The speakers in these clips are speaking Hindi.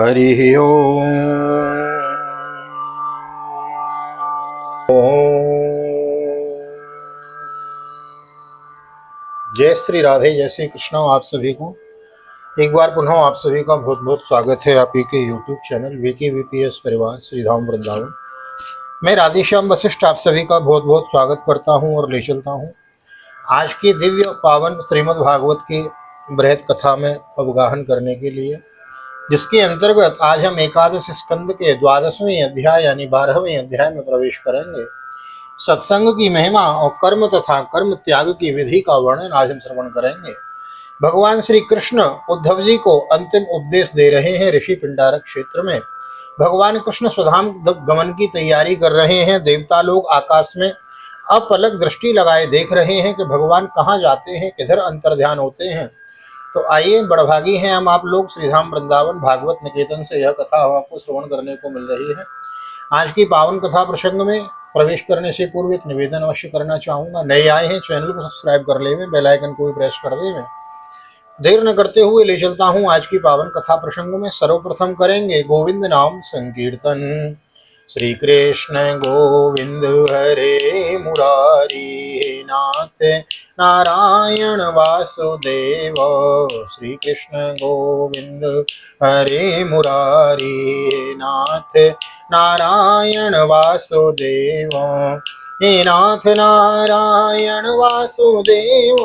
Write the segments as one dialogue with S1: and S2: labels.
S1: हरि ओम। जय श्री राधे, जय श्री कृष्ण। आप सभी को एक बार पुनः आप सभी का बहुत बहुत स्वागत है आप ही के यूट्यूब चैनल वीके वीपीएस परिवार श्रीधाम वृंदावन। मैं राधेश्याम वशिष्ठ आप सभी का बहुत बहुत स्वागत करता हूं और ले चलता हूं आज की दिव्य पावन श्रीमद् भागवत की बृहद कथा में अवगाहन करने के लिए, जिसके अंतर्गत आज हम एकादश स्कंद के 12वें अध्याय यानी 12वें अध्याय में प्रवेश करेंगे। सत्संग की महिमा और कर्म तथा कर्म त्याग की विधि का वर्णन आज हम श्रवण करेंगे। भगवान श्री कृष्ण उद्धव जी को अंतिम उपदेश दे रहे हैं ऋषि पिंडारक क्षेत्र में। भगवान कृष्ण स्वधाम गमन की तैयारी कर रहे हैं। देवता लोग आकाश में अपलक दृष्टि लगाए देख रहे हैं कि भगवान कहाँ जाते हैं, किधर अंतर्ध्यान होते हैं। तो आइए, बड़भागी हैं हम आप लोग श्रीधाम वृंदावन भागवत निकेतन से यह कथा आपको श्रवण करने को मिल रही है। आज की पावन कथा प्रसंग में प्रवेश करने से पूर्व एक निवेदन अवश्य करना चाहूँगा। नए आए हैं चैनल को सब्सक्राइब कर लेवे, बेल आइकन को भी प्रेस कर देवे। देर न करते हुए ले चलता हूँ आज की पावन कथा प्रसंग में। सर्वप्रथम करेंगे गोविंद नाम संकीर्तन। श्री कृष्ण गोविंद हरे मुरारी नाथ नारायण वासुदेव। श्री कृष्ण गोविंद हरे मुरारी नाथ नारायण वासुदेव। हे नाथ नारायण वासुदेव,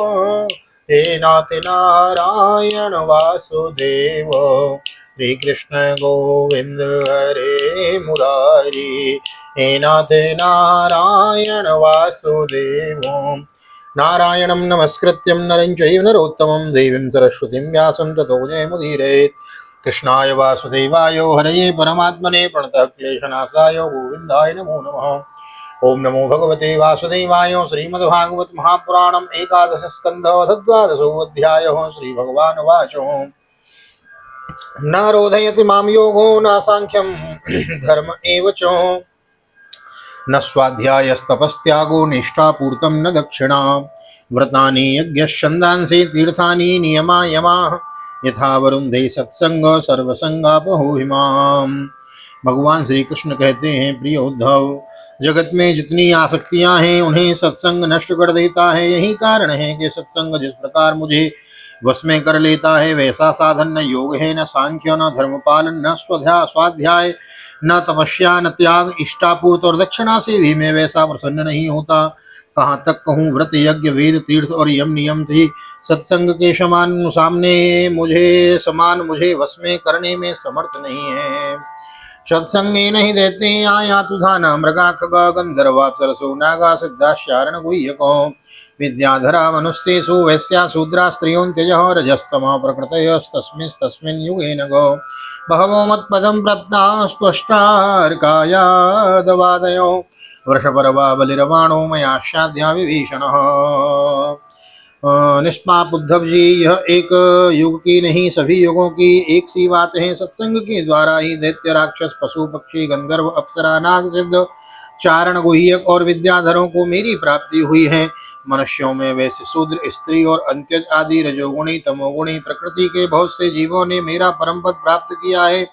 S1: हे नाथ नारायण वासुदेव। श्री कृष्ण गोविंद हरे मुरारी, हे नाथ नारायण वासुदेव। नारायणं नमस्कृत्यं नरं चैव नरोत्तमं देवीं सरस्वतीं व्यासं ततो जयमुदीरयेत्। कृष्णाय वासुदेवाय हरये परमात्मने प्रणतः क्लेशनाशाय गोविन्दाय नमो नमः। ओम नमो भगवते वासुदेवाय। श्रीमद्भागवत महापुराणम् एकादश स्कंध द्वादशो अध्याय। श्री भगवान वाचो न रोधयति माम योगो न सांख्यम धर्म एव च न स्वाध्यायस्तपस्त्यागो निष्ठापूर्तं न दक्षिणा व्रतानि यज्ञश्छन्दांसि तीर्थानि नियमा यमाः यथा वरुन्धे सत्संग सर्वसंगापहोहिमाम्। भगवान श्री कृष्ण कहते हैं, प्रिय उद्धव, जगत में जितनी आसक्तियां हैं उन्हें सत्संग नष्ट कर देता है। यही कारण है कि सत्संग जिस प्रकार मुझे वश में कर लेता है वैसा साधन न योग है, न सांख्य, न धर्मपालन, न स्वाध्याय, न तपस्या, न त्याग, इष्टापूर्त और दक्षिणा से भी मैं वैसा प्रसन्न नहीं होता। कहाँ तक कहूँ, व्रत यज्ञ वेद तीर्थ और यम नियम थी सत्संग के समान मुझे वश में करने में समर्थ नहीं है। सत्संगे नहीं देते आया तुधाना मृगा खगा गंधर्वाप्सरसो नागा सिद्धाश्चारण गुह्यको विद्याधरा मनुष्येषु वैश्या शूद्रा स्त्रियों रजस्तमा प्रकृतयस्तस्मिन् युगे नगो बहवो मत्पदं प्राप्ता स्पष्टार्कायादवादयो वृषपर्वा बलिर्वाणो मया शाद्या विभीषणः। निष्पाप उद्धव जी, यह एक युग की नहीं सभी युगों की एक सी बात है। सत्संग के द्वारा ही दैत्य राक्षस पशु पक्षी गंधर्व अप्सरा नाग सिद्ध चारण गुह्यक और विद्याधरों को मेरी प्राप्ति हुई है। मनुष्यों में वैसे शूद्र स्त्री और अंत्यज आदि रजोगुणी तमोगुणी प्रकृति के बहुत से जीवों ने मेरा परम पद प्राप्त किया है।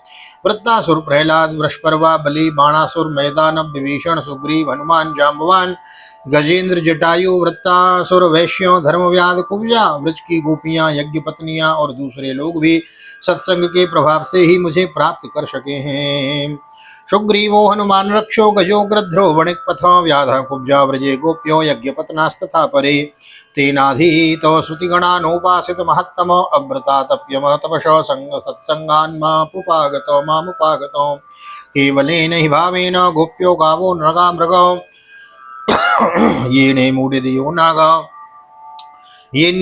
S1: वृत्तासुर प्रहलाद, वृषपर्वा, बलि, बाणासुर, मैदानव, विभीषण, सुग्रीव, हनुमान, जाम्बवान, गजेंद्र, जटायु, वृत्तासुर, वैश्यों, धर्मव्याध, कुब्जा, व्रज की गोपियां, यज्ञ पत्नियां और दूसरे लोग भी सत्संग के प्रभाव से ही मुझे प्राप्त कर सके हैं। सुग्रीवो हनुमान रक्षो गजो गृध्रो वणिक पथो व्याध कुब्जा व्रजे गोप्यो यज्ञ पत्नास्तथा परे तेनाधीतो श्रुतिगणानोपासित महत्तम अव्रता तप्यम तपशो संग सत्संगान्मापुपागतो मामुपागतो केवलेन हि भावेन गोप्यो गावो नृगा मृगो येने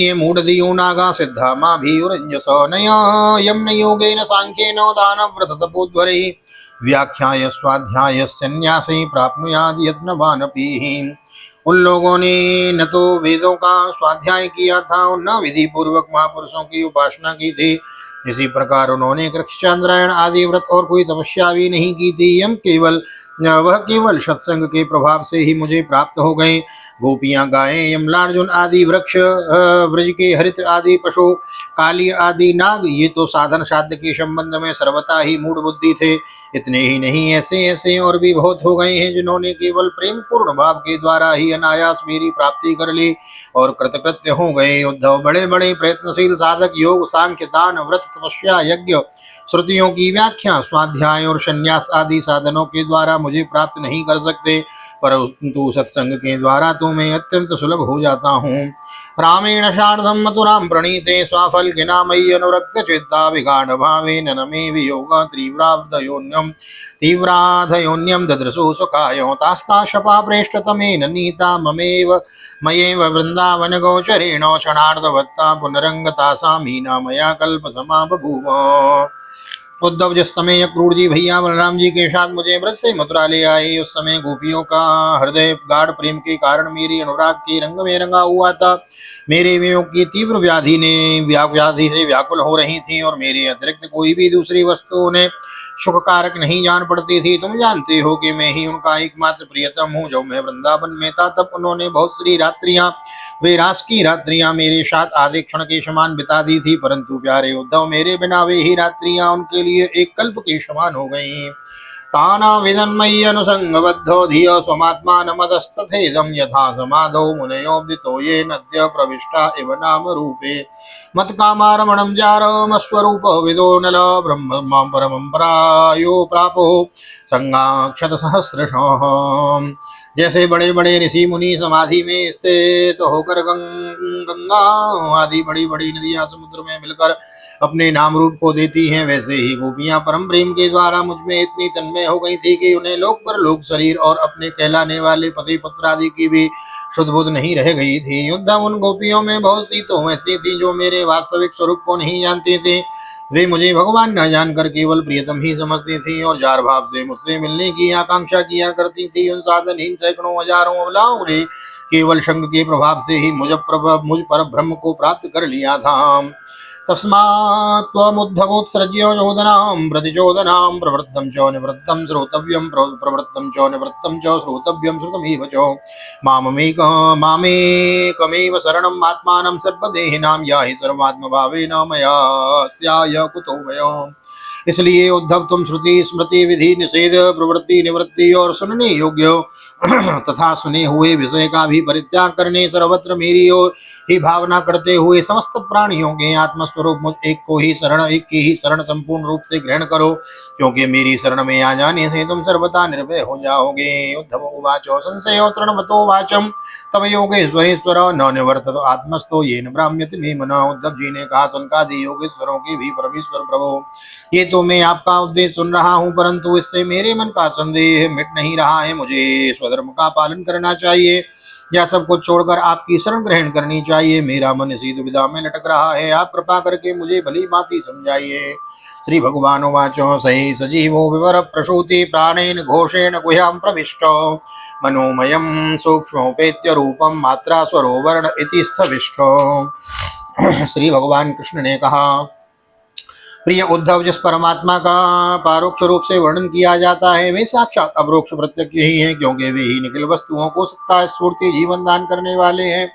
S1: मूढ़दियो नागा सिद्धा मा भीरुरंजस नया यम योगेन सांख्येन दानव्रत तपोध्वरैः व्याख्याय स्वाध्याय संन्यासे प्राप्नुयाद यत्नवानपि। उन लोगों ने न तो वेदों का स्वाध्याय किया था और न विधि पूर्वक महापुरुषों की उपासना की थी। इसी प्रकार उन्होंने कृच्छांद्रायण आदि व्रत और कोई तपस्या भी नहीं की थी। यम केवल वह केवल सत्संग के प्रभाव से ही मुझे प्राप्त हो गए। गोपियां, गायें, यमलार्जुन आदि वृक्ष, व्रज के हरित आदि पशु, काली आदि नाग, ये तो साधन साध्य के संबंध में सर्वथा ही मूढ़ बुद्धि थे। इतने ही नहीं, ऐसे ऐसे और भी बहुत हो गए हैं जिन्होंने केवल प्रेम पूर्ण भाव के द्वारा ही अनायास मेरी प्राप्ति कर ली और कृतकृत्य हो गए। उद्धव, बड़े बड़े प्रयत्नशील साधक योग, सांख्य, दान, व्रत, तपस्या, यज्ञ, श्रुतियों की व्याख्या, स्वाध्याय और संन्यास आदि साधनों के द्वारा मुझे प्राप्त नहीं कर सकते, परंतु सत्संग के द्वारा तो मैं अत्यंत सुलभ हो जाता हूँ। रामेण शार्धम मथुरां प्रणीते स्वाफल मयि अनुरक्त चित्ता विगाढ़ भावेन न मे वियोग तीव्राधयोन्यम ददृशु सुखायो तास्ता शपा प्रेष्ठतमेन नीता ममेव मयेव वृंदावन गोचरेण क्षणार्धवत्ता पुनरंगता सा मीना मया कल्प समा बभूव। उद्धव, जिस समय क्रूर जी भैया बलराम जी के साथ मुझे ब्रज से मथुरा ले आए, उस समय गोपियों का हृदय गाढ़ प्रेम के कारण मेरी अनुराग के रंग में रंगा हुआ था। मेरे वियोग की तीव्र व्याधि से व्याकुल हो रही थी और मेरे अतिरिक्त कोई भी दूसरी वस्तु उन्हें सुख कारक नहीं जान पड़ती थी। तुम जानते हो कि मैं ही उनका एकमात्र प्रियतम हूँ। जब मैं वृंदावन में था तब उन्होंने बहुत सी रात्रियां, वे रास की रात्रियां मेरे साथ आधे क्षण के समान बिता दी थी, परंतु प्यारे उद्धव, मेरे बिना वे ही रात्रियां उनके लिए एक कल्प के समान हो गईं। ताना विदन्मयि अनुसंगबद्धो धियो स्वमात्मानमदस्तथेदं यथा समाधौ मुनयोब्दितो ये नद्य प्रविष्टा इव नाम रूपे मत्कामारमणं जारमस्वरूप विदो नल ब्रह्म मां परमं परायो प्रापो संगाक्षत सहस्रशः। जैसे बड़े बड़े ऋषि मुनि समाधि में स्थित होकर गंगा आदि बड़ी बड़ी नदियां समुद्र में मिलकर अपने नाम रूप को देती हैं, वैसे ही गोपियां परम प्रेम के द्वारा मुझ में इतनी तन्मय हो गई थी कि उन्हें लोक पर लोक शरीर और अपने कहलाने वाले पति पुत्र आदि की भी शुद्ध बुद्ध नहीं रह गई थी। उद्धव, उन गोपियों में बहुत सी तो ऐसी थी जो मेरे वास्तविक स्वरूप को नहीं जानते थे। वे मुझे भगवान न जानकर केवल प्रियतम ही समझती थी और जार भाव से मुझसे मिलने की आकांक्षा किया करती थी। उन साधनहीन सैकड़ों हजारों अबलाओं ने केवल संग के प्रभाव से ही मुझ पर ब्रह्म को प्राप्त कर लिया था। तस्मात् त्वमुद्धवोत्सृज्य चोदनां प्रतिचोदनां प्रवृत्तं च निवृत्तं श्रोतव्यं प्रवृत्तं च निवृत्तं च श्रोतव्यं श्रुतमेव च मामेकमेव शरणम् आत्मानं सर्वदेहिनां याहि सर्वात्मभावेन मया स्याय कुतो भयम्। इसलिए उद्धव, तुम श्रुति स्मृति विधि निषेध प्रवृत्ति निवृत्ति और सुनने योग्य तथा सुने हुए विषय का भी परित्याग करने सर्वत्र मेरी ओर ही भावना करते हुए समस्त प्राणियों के आत्मस्वरूप मुझ एक की ही शरण संपूर्ण रूप से ग्रहण करो, क्योंकि मेरी शरण में आ जाने से तुम सर्वथा निर्भय हो जाओगे। उद्धव उवाच संशयो तृणवतो वाचम तब योगेश्वरेश्वर न निवर्तत आत्मस्थो येन ब्राह्म्यति मे मनः। उद्धव जी ने कहा, सनकादि योगेश्वरों के भी परमेश्वर प्रभु, ये तो मैं आपका उपदेश सुन रहा हूँ, परंतु इससे मेरे मन का संदेह मिट नहीं रहा है। मुझे स्वधर्म का पालन करना चाहिए या सब कुछ छोड़कर आपकी शरण ग्रहण करनी चाहिए? मेरा मन इसी दुविधा में लटक रहा है, आप कृपा करके मुझे भली भांति समझाइए। श्री भगवान वाचो सही सजीवो विवर प्रसूति प्राणेन घोषेण गुह्यां प्रविष्टो मनोमयं सूक्ष्मोपेत्य रूपम मात्रा स्वरो वर्ण इति स्थविष्टो। श्री भगवान कृष्ण ने कहा, प्रिय उद्धव, जिस परमात्मा का परोक्ष रूप से वर्णन किया जाता है वे साक्षात अपरोक्ष प्रत्यक्ष ही हैं, क्योंकि वे ही निखिल वस्तुओं को सत्ता स्फूर्ति जीवन दान करने वाले हैं।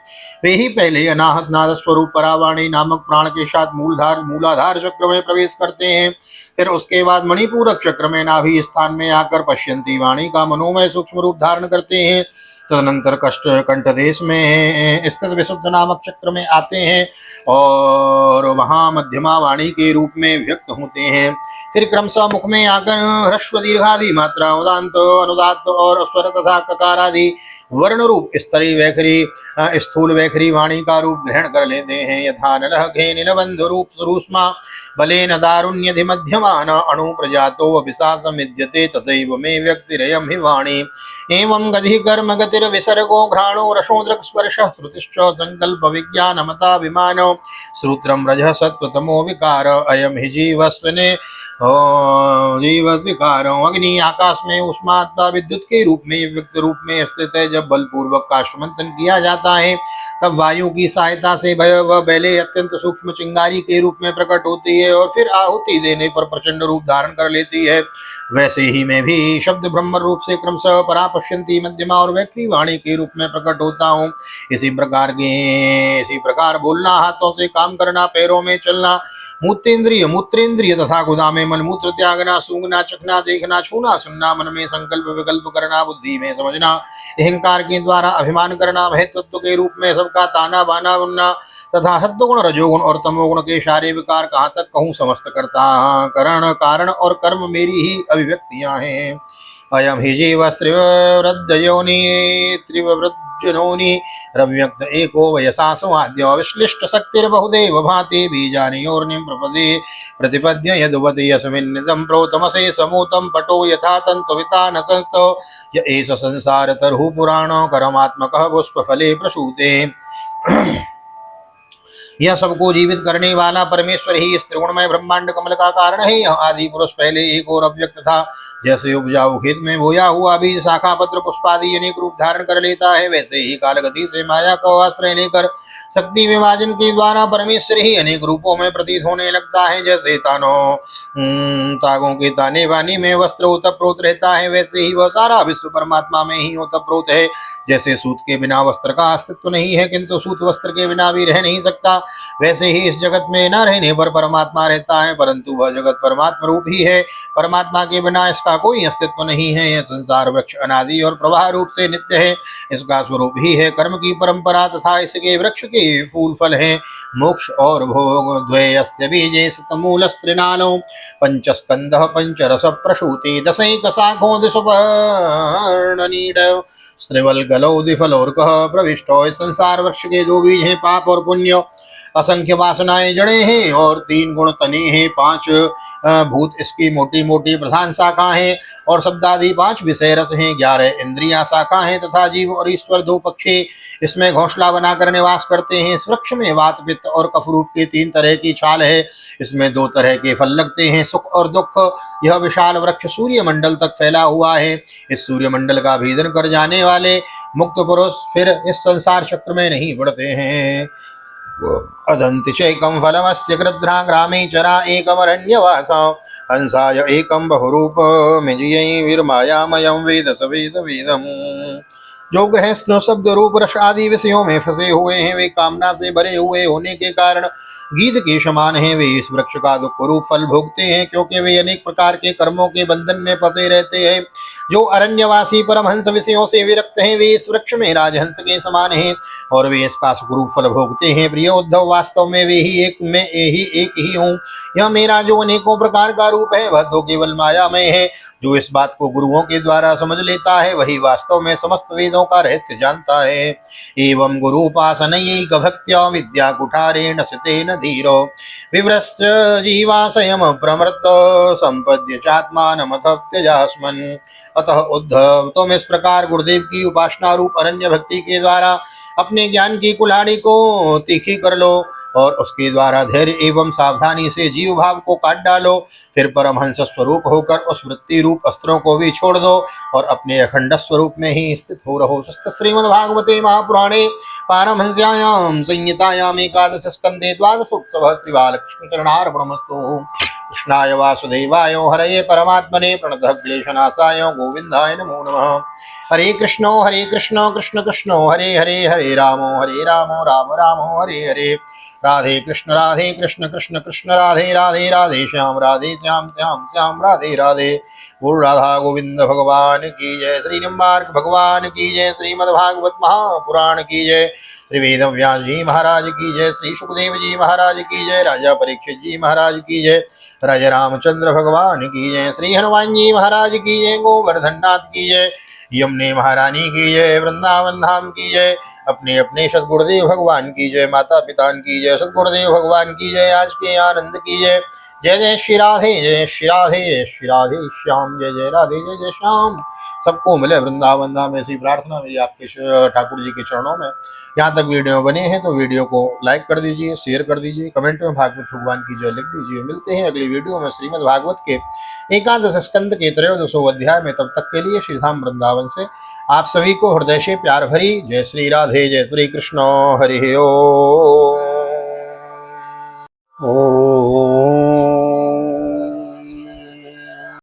S1: वे ही पहले अनाहत नाद स्वरूप परावाणी नामक प्राण के साथ मूलाधार चक्र में प्रवेश करते हैं, फिर उसके बाद मणिपूरक चक्र में नाभि स्थान में आकर पश्यंती वाणी का मनोमय सूक्ष्म रूप धारण करते हैं। तदनंतर कंठ देश में स्थित विशुद्ध नामक चक्र में आते हैं और वहां मध्यमा वाणी के रूप में व्यक्त होते हैं। फिर क्रमशः मुख में आकर ह्रस्व दीर्घादि मात्रा उदांत अनुदात और स्वर तथा ककार आदि वर्ण रूप स्तरी वैखरी स्थूल वैखरी वाणी का रूप ग्रहण कर लेते हैं। यथा नलघे नीलबंधु रूप सुरूष्मा बलेन दारुण्यधि मध्यमान अणु प्रजातो विशासमिद्यते तथैव मे व्यक्तिरयं हि वाणी। एवं गति कर्म गतिर्विसर्गो घ्राणो रसोदृक् स्पर्शः श्रुतिश्च संकल्प विज्ञानमता विमानो श्रोत्रं रजः सत्त्वतमो विकार अयं हि जीवस्वने जीव विकारो अग्नि आकाश में उष्मा अथवा विद्युत के रूप में व्यक्त रूप में स्थित है। जब बलपूर्वक काष्ठमंथन किया जाता है तब वायु की सहायता से वह बेले अत्यंत सूक्ष्म चिंगारी के रूप में प्रकट होती है और फिर आहुति देने पर प्रचंड रूप धारण कर लेती है। वैसे ही मैं भी शब्द ब्रह्म रूप से क्रमशः परापश्यंती मध्यमा और वैखरी वाणी के रूप में प्रकट होता हूँ। इसी प्रकार बोलना, हाथों से काम करना, पैरों में चलना, मूत्रेंद्रिय तथा गुदा में मन मूत्र त्यागना, सूंघना, चखना, देखना, छूना, सुनना, मन में संकल्प विकल्प करना, बुद्धि में समझना, अहंकार के द्वारा अभिमान करना, महत्त्व के रूप में सबका ताना बाना बनना तथा सत्वगुण, रजोगुण और तमोगुण के सारे विकार कहाँ तक कहूँ समस्त करता करण कारण और कर्म मेरी ही अभिव्यक्तियां हैं। अयम हि जीवस्त्रिवृद्धयोनि त्रिवृद्धयोनि रव्यक्त एको वयसा समाद्य विश्लिष्ट शक्तिर्बहुदेव भाति बीजानियोर्निं प्रपदे प्रतिपद्य यदुवति यस्मिन्निदं प्रोतमसे समूतं पटो यथा तन्तुविता न संस्तो य एष संसार तर्हु पुराणो करमात्मकः पुष्पफले प्रसूते। यह सबको जीवित करने वाला परमेश्वर ही इस त्रिगुणमय ब्रह्मांड कमल का कारण है। यह आदि पुरुष पहले एक और अव्यक्त था। जैसे उपजाऊ खेत में बोया हुआ बीज शाखा पत्र पुष्पादि अनेक रूप धारण कर लेता है, वैसे ही कालगति से माया का आश्रय लेकर शक्ति विभाजन के द्वारा परमेश्वर ही अनेक रूपों में प्रतीत होने लगता है। जैसे तागों के ताने बाने में वस्त्र ओतप्रोत रहता है, वैसे ही वह सारा विश्व परमात्मा में ही ओतप्रोत है। जैसे सूत के बिना वस्त्र का अस्तित्व नहीं है, किंतु सूत वस्त्र के बिना भी रह नहीं सकता, वैसे ही इस जगत में न रहने पर परमात्मा रहता है, परंतु वह जगत परमात्मा रूप ही है। परमात्मा के बिना इसका कोई अस्तित्व नहीं है। यह संसार वृक्ष अनादि और प्रवाह रूप से नित्य है, इसका स्वरूप ही है कर्म की परंपरा तथा इसके वृक्ष के फूल फल है मोक्ष और भोग। द्वयस्य बीजे सतमूलस्त्रिनालो पंचस्कंदः पंचरस प्रसूति दशैक शाखो दिशपर्णनीड स्त्रिवल गलौ दिफलोर्कः प्रविष्टो। इस संसार वृक्ष के दो बीज हैं, पाप और पुण्य, असंख्य वासनाएं जड़े हैं और 3 गुण तने हैं, 5 भूत इसकी मोटी मोटी प्रधान शाखा हैं और शब्दादि 5 विषय रस हैं, 11 इंद्रिया शाखा हैं तथा जीव और ईश्वर 2 पक्षी इसमें घोंसला बनाकर निवास करते हैं। इस वृक्ष में वात पित्त और कफ रूप के 3 तरह की छाल है, इसमें 2 तरह के फल लगते हैं, सुख और दुख। यह विशाल वृक्ष सूर्य मंडल तक फैला हुआ है। इस सूर्य मंडल का भेदन कर जाने वाले मुक्त पुरुष फिर इस संसार चक्र में नहीं बढ़ते हैं। अदंति चैकं फलमस्य गृध्रा ग्रामे चरा एकमरण्यवासा हंसाय एकं बहुरूप मिजयै विर्मायामयं वेद स वेद वेदम्। जो गृहस्थ शब्द रूप रस आदि विषयों में फंसे हुए हैं, वे कामना से भरे हुए होने के कारण गीत के समान हैं। वे इस वृक्ष का दुख रूप फल भोगते हैं, क्योंकि वे अनेक प्रकार के कर्मों के बंधन में फंसे रहते हैं। जो अरण्यवासी परमहंस विषयों से विरक्त हैं, वे इस वृक्ष में राजहंस के समान हैं और वे इसका सुखरूप फल भोगते हैं। प्रिय उद्धव, वास्तव में वे ही एक ही हूँ। यह मेरा जो अनेकों प्रकार का रूप है, वह तो केवल मायामय है। जो इस बात को गुरुओं के द्वारा समझ लेता है, वही वास्तव में समस्त वेदों का रहस्य जानता है। एवं गुरु उपासनैक भक्त्या विद्या कुठारेण सितेन धीरो विव्रश्च जीवाशयम प्रमृत संपद्य चात्मानमथ त्यजास्मन्। अतः उद्धव, तुम इस प्रकार गुरुदेव की उपासना रूप अनन्य भक्ति के द्वारा अपने ज्ञान की कुल्हाड़ी को तीखी कर लो और उसके द्वारा धैर्य एवं सावधानी से जीव भाव को काट डालो। फिर परमहंस स्वरूप होकर उस वृत्ति रूप अस्त्रों को भी छोड़ दो और अपने अखंड स्वरूप में ही स्थित हो रहो। श्रीमद्भागवते महापुराणे पारमहंस्यायां संहितायां एकादश स्कंदे द्वादशोत्सवः श्री बालकृष्ण चरणार्पणमस्तु। कृष्णाय वासुदेवाय हरये परमात्मने प्रणतः क्लेशनाशाय गोविंदाय नमो नमः। हरे कृष्ण कृष्ण कृष्ण हरे हरे, हरे राम राम राम हरे हरे। राधे कृष्ण कृष्ण कृष्ण राधे राधे, राधे श्याम श्याम श्याम राधे राधे। गुरु राधा गोविंद भगवान की जय, श्री निम्बार्क भगवान की जय, श्रीमद्भागवत महापुराण की जय, श्री वेद व्यास जी महाराज की जय, श्री सुखदेव जी महाराज की जय, राजा परीक्षित जी महाराज की जय, राजा रामचंद्र भगवान की जय, श्री हनुमान जी महाराज की जय, गोवर्धन नाथ की जय, यमुने महारानी की जय, वृंदावन धाम की जय, अपने अपने सदगुरुदेव भगवान की जय, माता पिता की जय, सदगुरुदेव भगवान की जय, आज के आनंद की जय। जय जय श्री राधे, जय श्री राधे, जय श्री राधे श्याम, जय जय राधे, जय जय श्याम। सबको मिले वृंदावन धाम, ऐसी प्रार्थना मेरी आपके ठाकुर जी के चरणों में। यहाँ तक वीडियो बने हैं तो वीडियो को लाइक कर दीजिए, शेयर कर दीजिए, कमेंट में भागवत भगवान की जय लिख दीजिए। मिलते हैं अगली वीडियो में श्रीमद् भागवत के एकादश स्कंद के 13वें अध्याय में। तब तक के लिए श्री धाम वृंदावन से आप सभी को हृदय से प्यार भरी जय श्री राधे, जय श्री कृष्ण, हरि ओम।